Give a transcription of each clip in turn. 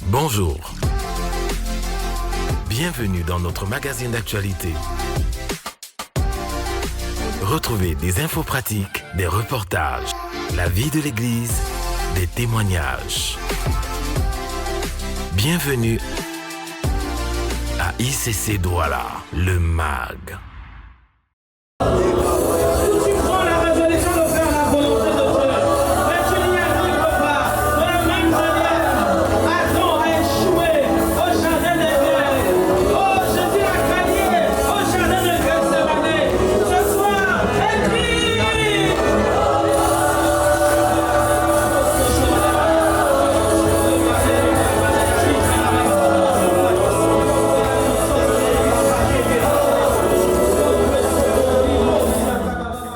Bonjour. Bienvenue dans notre magazine d'actualité. Retrouvez des infos pratiques, des reportages, la vie de l'Église, des témoignages. Bienvenue à ICC Douala, le MAG.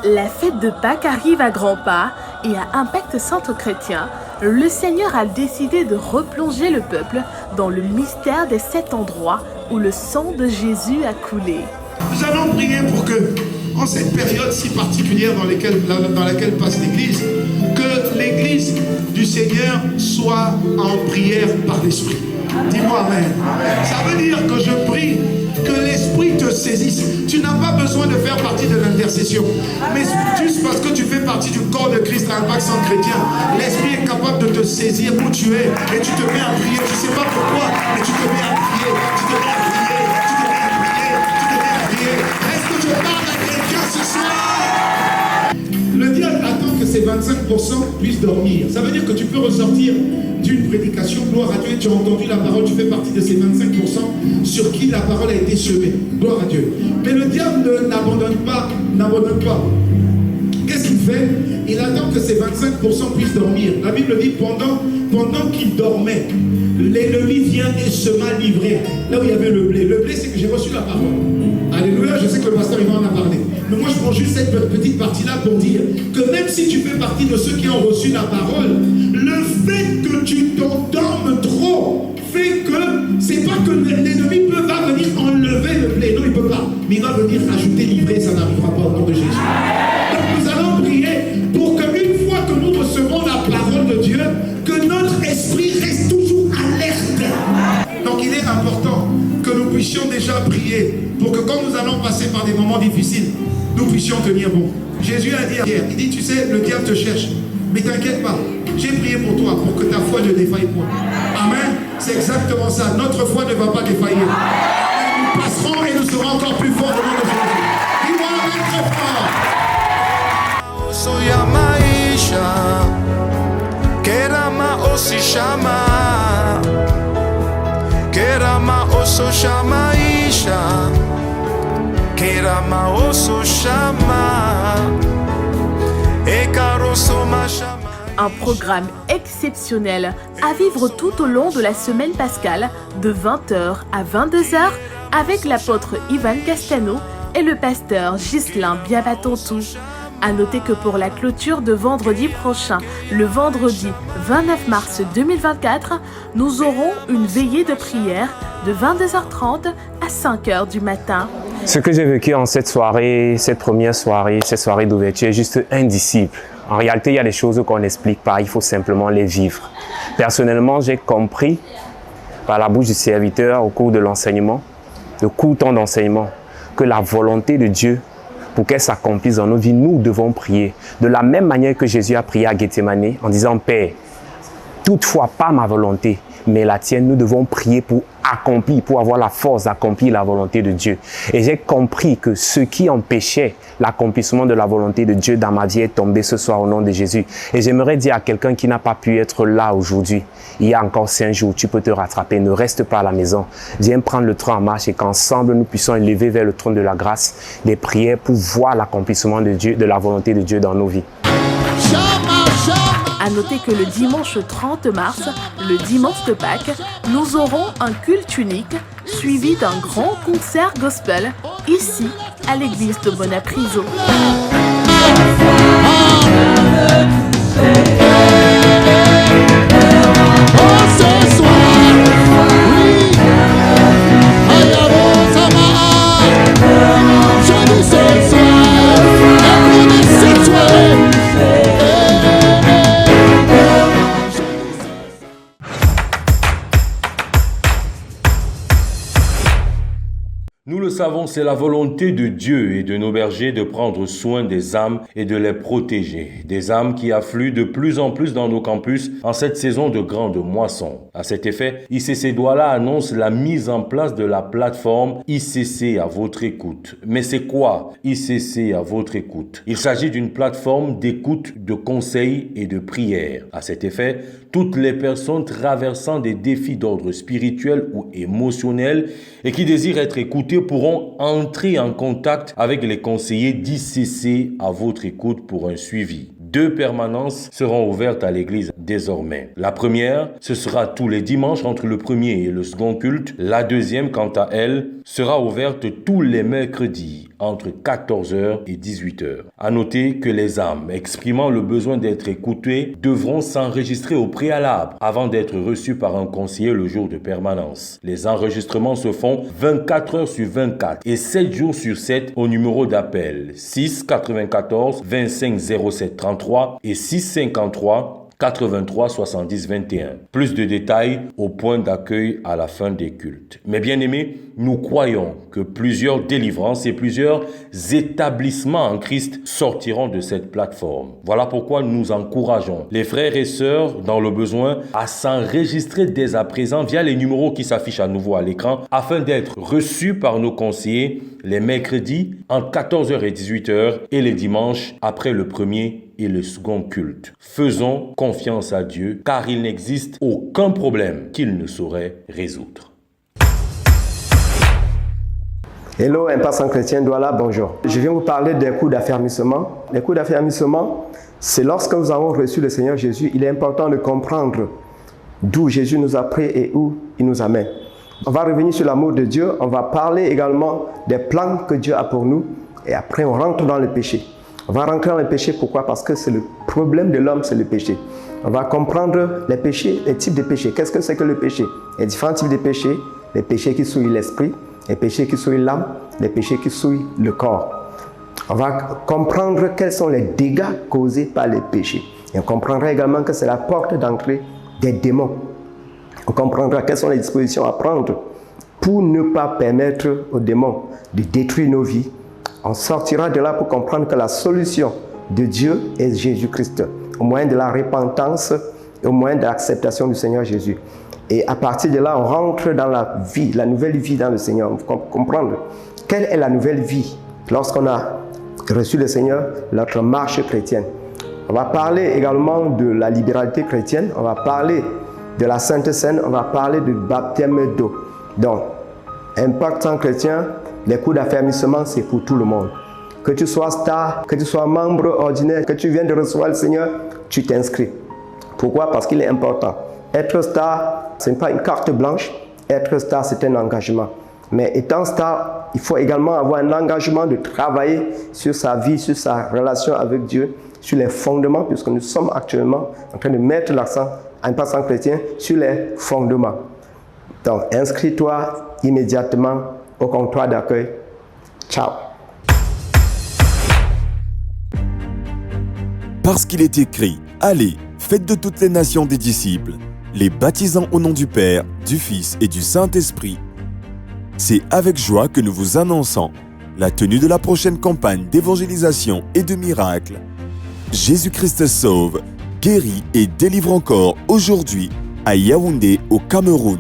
La fête de Pâques arrive à grands pas et à Impact Centre Chrétien, le Seigneur a décidé de replonger le peuple dans le mystère des 7 endroits où le sang de Jésus a coulé. Nous allons prier pour que, en cette période si particulière dans laquelle passe l'Église, que l'Église du Seigneur soit en prière par l'Esprit. Dis-moi Amen. Ça veut dire que je prie que l'Esprit te saisisse. Tu n'as pas besoin de faire partie de l'intercession. Mais juste parce que tu fais partie du corps de Christ à Impact Centre Chrétien, l'Esprit est capable de te saisir où tu es et tu te mets à prier. Tu ne sais pas pourquoi, mais tu te mets à prier. Tu te mets à prier. Tu te mets à prier. Tu te mets à prier. Est-ce que je parle à quelqu'un ce soir? Le diable attend que ces 25% puissent dormir. Ça veut dire que tu peux ressortir d'une prédication, gloire à Dieu, tu as entendu la parole, tu fais partie de ces 25% sur qui la parole a été semée. Gloire à Dieu. Mais le diable n'abandonne pas. Qu'est-ce qu'il fait? Il attend que ces 25% puissent dormir. La Bible dit pendant qu'il dormait, l'ennemi vient et sema l'ivraie. Là où il y avait le blé. Le blé, c'est que j'ai reçu la parole. Alléluia, je sais que le pasteur Yvan en a parlé. Mais moi, je prends juste cette petite partie-là pour dire que même si tu fais partie de ceux qui ont reçu la parole, le fait que tu t'endormes trop fait que c'est pas que l'ennemi va venir enlever le blé. Non, il ne peut pas. Mais il va venir ajouter l'ivraie, ça n'arrivera pas au nom de Jésus. Donc nous allons prier pour qu'une fois que nous recevons la parole de Dieu, que notre esprit reste toujours alerte. Donc il est important que nous puissions déjà prier pour que quand nous allons passer par des moments difficiles, nous puissions tenir bon. Jésus a dit à Pierre, il dit, tu sais, le diable te cherche, mais t'inquiète pas, j'ai prié pour toi, pour que ta foi ne défaille pas. Amen. C'est exactement ça, notre foi ne va pas défaillir. Nous passerons et nous serons encore plus forts au nom de Jésus. Dis-moi Amen très fort. Un programme exceptionnel à vivre tout au long de la semaine pascale de 20h à 22h avec l'apôtre Ivan Castano et le pasteur Ghislain Biabatontou. À noter que pour la clôture de vendredi prochain, le vendredi 29 mars 2024, nous aurons une veillée de prière de 22h30 à 5h du matin. Ce que j'ai vécu en cette soirée, cette première soirée, cette soirée d'ouverture est juste indicible. En réalité, il y a des choses qu'on n'explique pas, il faut simplement les vivre. Personnellement, j'ai compris par la bouche du serviteur au cours de l'enseignement, de court temps d'enseignement, que la volonté de Dieu, pour qu'elle s'accomplisse dans nos vies, nous devons prier. De la même manière que Jésus a prié à Gethsémani en disant « Père, toutefois pas ma volonté, mais la tienne, nous devons prier pour accomplir, pour avoir la force d'accomplir la volonté de Dieu. » Et j'ai compris que ce qui empêchait l'accomplissement de la volonté de Dieu dans ma vie est tombé ce soir au nom de Jésus. Et j'aimerais dire à quelqu'un qui n'a pas pu être là aujourd'hui, il y a encore 5 jours, tu peux te rattraper, ne reste pas à la maison. Viens prendre le train en marche et qu'ensemble nous puissions élever vers le trône de la grâce des prières pour voir l'accomplissement de Dieu, de la volonté de Dieu dans nos vies. À noter que le dimanche 30 mars, le dimanche de Pâques, nous aurons un culte unique suivi d'un grand concert gospel ici à l'église de Bonapriso. savons, c'est la volonté de Dieu et de nos bergers de prendre soin des âmes et de les protéger. Des âmes qui affluent de plus en plus dans nos campus en cette saison de grande moisson. À cet effet, ICC Douala annonce la mise en place de la plateforme ICC à votre écoute. Mais c'est quoi ICC à votre écoute? Il s'agit d'une plateforme d'écoute, de conseils et de prières. À cet effet, toutes les personnes traversant des défis d'ordre spirituel ou émotionnel et qui désirent être écoutées pourront entrer en contact avec les conseillers d'ICC à votre écoute pour un suivi. 2 permanences seront ouvertes à l'église désormais. La première, ce sera tous les dimanches entre le premier et le second culte. La deuxième, quant à elle, sera ouverte tous les mercredis entre 14h et 18h. À noter que les âmes exprimant le besoin d'être écoutées devront s'enregistrer au préalable avant d'être reçues par un conseiller le jour de permanence. Les enregistrements se font 24 heures sur 24 et 7 jours sur 7 au numéro d'appel 6 94 25 07 33 et 6 53 83 70 21. Plus de détails au point d'accueil à la fin des cultes. Mais bien aimés, nous croyons que plusieurs délivrances et plusieurs établissements en Christ sortiront de cette plateforme. Voilà pourquoi nous encourageons les frères et sœurs dans le besoin à s'enregistrer dès à présent via les numéros qui s'affichent à nouveau à l'écran afin d'être reçus par nos conseillers les mercredis entre 14h et 18h et les dimanches après le premier et le second culte. Faisons confiance à Dieu car il n'existe aucun problème qu'il ne saurait résoudre. Hello, un passant chrétien Douala, bonjour. Je viens vous parler des coups d'affermissement. Les coups d'affermissement, c'est lorsque nous avons reçu le Seigneur Jésus, il est important de comprendre d'où Jésus nous a pris et où il nous amène. On va revenir sur l'amour de Dieu, on va parler également des plans que Dieu a pour nous et après on rentre dans le péché. On va rentrer dans le péché, pourquoi? Parce que c'est le problème de l'homme, c'est le péché. On va comprendre les péchés, les types de péchés. Qu'est-ce que c'est que le péché? Il y a différents types de péchés. Les péchés qui souillent l'esprit, les péchés qui souillent l'âme, les péchés qui souillent le corps. On va comprendre quels sont les dégâts causés par les péchés. Et on comprendra également que c'est la porte d'entrée des démons. On comprendra quelles sont les dispositions à prendre pour ne pas permettre aux démons de détruire nos vies. On sortira de là pour comprendre que la solution de Dieu est Jésus-Christ, au moyen de la repentance et au moyen de l'acceptation du Seigneur Jésus. Et à partir de là, on rentre dans la vie, la nouvelle vie dans le Seigneur. On va comprendre quelle est la nouvelle vie lorsqu'on a reçu le Seigneur, notre marche chrétienne. On va parler également de la libéralité chrétienne, on va parler de la Sainte Seine, on va parler du baptême d'eau. Donc, impactant chrétien, les coups d'affermissement, c'est pour tout le monde. Que tu sois star, que tu sois membre ordinaire, que tu viennes de recevoir le Seigneur, tu t'inscris. Pourquoi? Parce qu'il est important. Être star, ce n'est pas une carte blanche. Être star, c'est un engagement. Mais étant star, il faut également avoir un engagement de travailler sur sa vie, sur sa relation avec Dieu, sur les fondements, puisque nous sommes actuellement en train de mettre l'accent, en passant chrétien, sur les fondements. Donc, inscris-toi immédiatement au comptoir d'accueil. Ciao. Parce qu'il est écrit, allez, faites de toutes les nations des disciples, les baptisant au nom du Père, du Fils et du Saint-Esprit. C'est avec joie que nous vous annonçons la tenue de la prochaine campagne d'évangélisation et de miracles. Jésus-Christ sauve, guérit et délivre encore aujourd'hui à Yaoundé au Cameroun.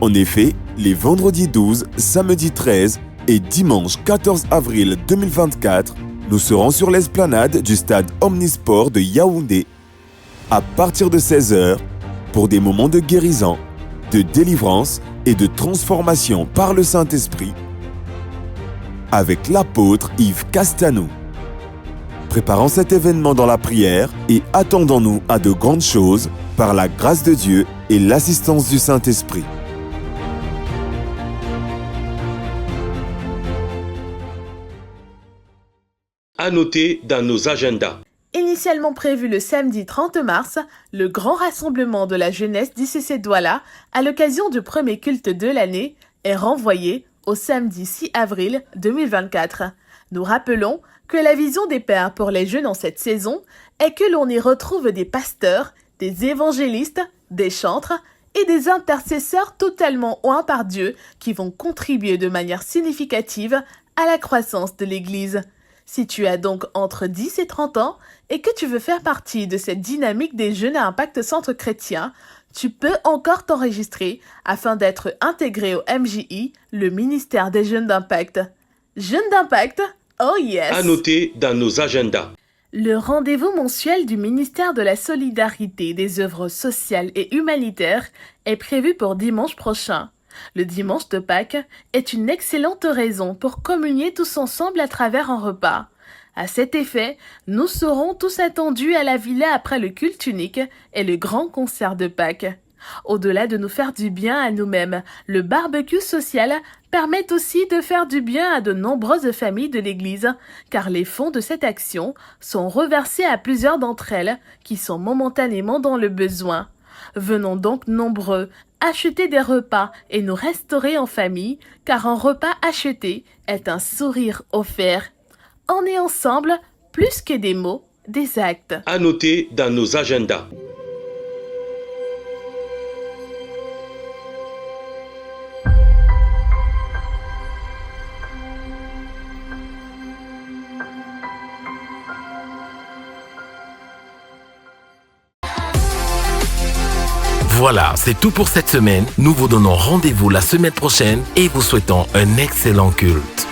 En effet, les vendredis 12, samedi 13 et dimanche 14 avril 2024, nous serons sur l'esplanade du stade Omnisport de Yaoundé à partir de 16h pour des moments de guérison, de délivrance et de transformation par le Saint-Esprit avec l'apôtre Yves Castanou. Préparons cet événement dans la prière et attendons-nous à de grandes choses par la grâce de Dieu et l'assistance du Saint-Esprit. À noter dans nos agendas. Initialement prévu le samedi 30 mars, le grand rassemblement de la jeunesse d'ICC Douala, à l'occasion du premier culte de l'année, est renvoyé au samedi 6 avril 2024. Nous rappelons que la vision des pères pour les jeunes en cette saison est que l'on y retrouve des pasteurs, des évangélistes, des chantres et des intercesseurs totalement oints par Dieu qui vont contribuer de manière significative à la croissance de l'Église. Si tu as donc entre 10 et 30 ans et que tu veux faire partie de cette dynamique des jeunes à impact centre chrétien, tu peux encore t'enregistrer afin d'être intégré au MJI, le ministère des Jeunes d'Impact. Jeunes d'Impact? Oh yes! À noter dans nos agendas. Le rendez-vous mensuel du ministère de la Solidarité, des œuvres sociales et humanitaires est prévu pour dimanche prochain. Le dimanche de Pâques est une excellente raison pour communier tous ensemble à travers un repas. À cet effet, nous serons tous attendus à la villa après le culte unique et le grand concert de Pâques. Au-delà de nous faire du bien à nous-mêmes, le barbecue social permet aussi de faire du bien à de nombreuses familles de l'Église, car les fonds de cette action sont reversés à plusieurs d'entre elles qui sont momentanément dans le besoin. Venons donc nombreux acheter des repas et nous restaurer en famille, car un repas acheté est un sourire offert. On est ensemble, plus que des mots, des actes. À noter dans nos agendas. Voilà, c'est tout pour cette semaine. Nous vous donnons rendez-vous la semaine prochaine et vous souhaitons un excellent culte.